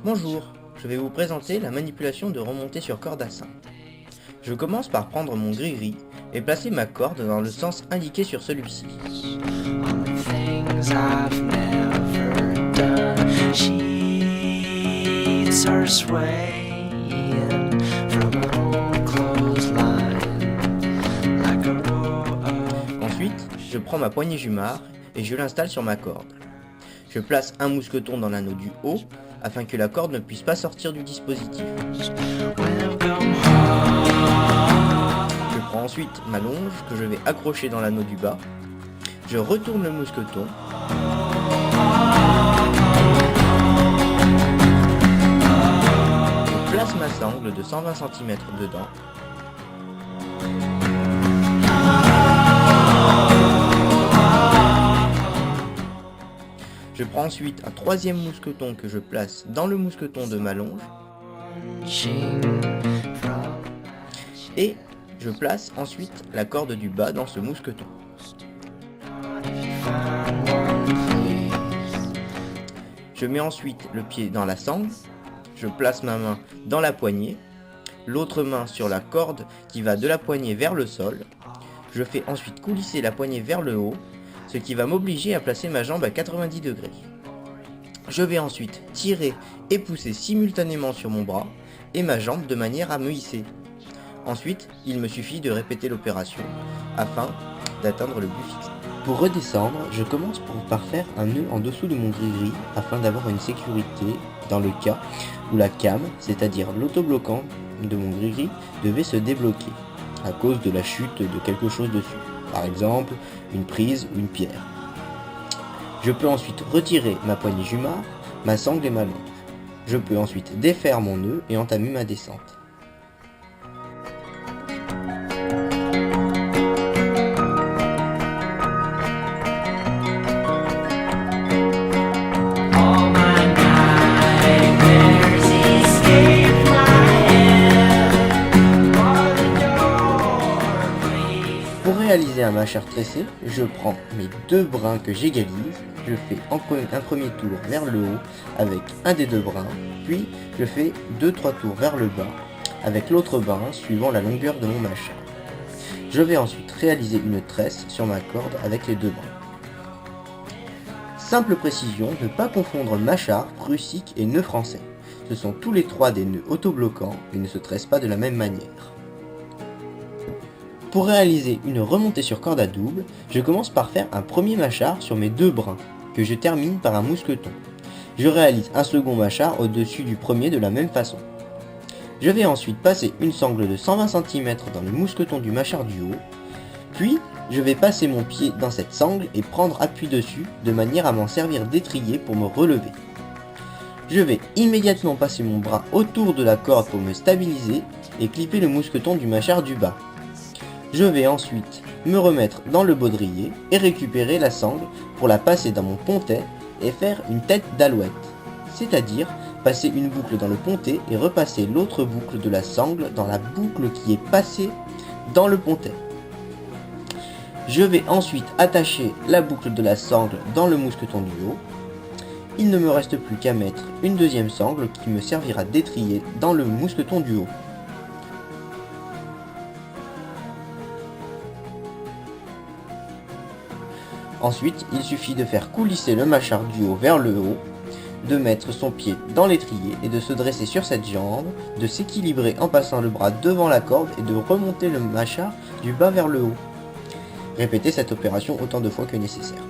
Bonjour, je vais vous présenter la manipulation de remontée sur corde à 5. Je commence par prendre mon gris-gris et placer ma corde dans le sens indiqué sur celui-ci. Ensuite, je prends ma poignée jumard et je l'installe sur ma corde. Je place un mousqueton dans l'anneau du haut afin que la corde ne puisse pas sortir du dispositif. Je prends ensuite ma longe que je vais accrocher dans l'anneau du bas. Je retourne le mousqueton. Je place ma sangle de 120 cm dedans. Je prends ensuite un troisième mousqueton que je place dans le mousqueton de ma longe. Et je place ensuite la corde du bas dans ce mousqueton. Je mets ensuite le pied dans la sangle. Je place ma main dans la poignée. L'autre main sur la corde qui va de la poignée vers le sol. Je fais ensuite coulisser la poignée vers le haut, ce qui va m'obliger à placer ma jambe à 90 degrés. Je vais ensuite tirer et pousser simultanément sur mon bras et ma jambe de manière à me hisser. Ensuite, il me suffit de répéter l'opération afin d'atteindre le but fixé. Pour redescendre, je commence par faire un nœud en dessous de mon gris-gris afin d'avoir une sécurité dans le cas où la came, c'est-à-dire l'autobloquant de mon gris-gris, devait se débloquer à cause de la chute de quelque chose dessus. Par exemple, une prise ou une pierre. Je peux ensuite retirer ma poignée jumard, ma sangle et ma longe. Je peux ensuite défaire mon nœud et entamer ma descente. Pour réaliser un mâchar tressé, je prends mes deux brins que j'égalise, je fais un premier tour vers le haut avec un des deux brins, puis je fais 2-3 tours vers le bas avec l'autre brin suivant la longueur de mon mâchar. Je vais ensuite réaliser une tresse sur ma corde avec les deux brins. Simple précision, ne pas confondre mâchar, prussique et nœud français. Ce sont tous les trois des nœuds autobloquants et ne se tressent pas de la même manière. Pour réaliser une remontée sur corde à double, je commence par faire un premier mâchar sur mes deux brins, que je termine par un mousqueton. Je réalise un second mâchar au-dessus du premier de la même façon. Je vais ensuite passer une sangle de 120 cm dans le mousqueton du mâchar du haut, puis je vais passer mon pied dans cette sangle et prendre appui dessus de manière à m'en servir d'étrier pour me relever. Je vais immédiatement passer mon bras autour de la corde pour me stabiliser et clipper le mousqueton du mâchar du bas. Je vais ensuite me remettre dans le baudrier et récupérer la sangle pour la passer dans mon pontet et faire une tête d'alouette, c'est-à-dire passer une boucle dans le pontet et repasser l'autre boucle de la sangle dans la boucle qui est passée dans le pontet. Je vais ensuite attacher la boucle de la sangle dans le mousqueton du haut. Il ne me reste plus qu'à mettre une deuxième sangle qui me servira d'étrier dans le mousqueton du haut. Ensuite, il suffit de faire coulisser le mâchar du haut vers le haut, de mettre son pied dans l'étrier et de se dresser sur cette jambe, de s'équilibrer en passant le bras devant la corde et de remonter le mâchar du bas vers le haut. Répétez cette opération autant de fois que nécessaire.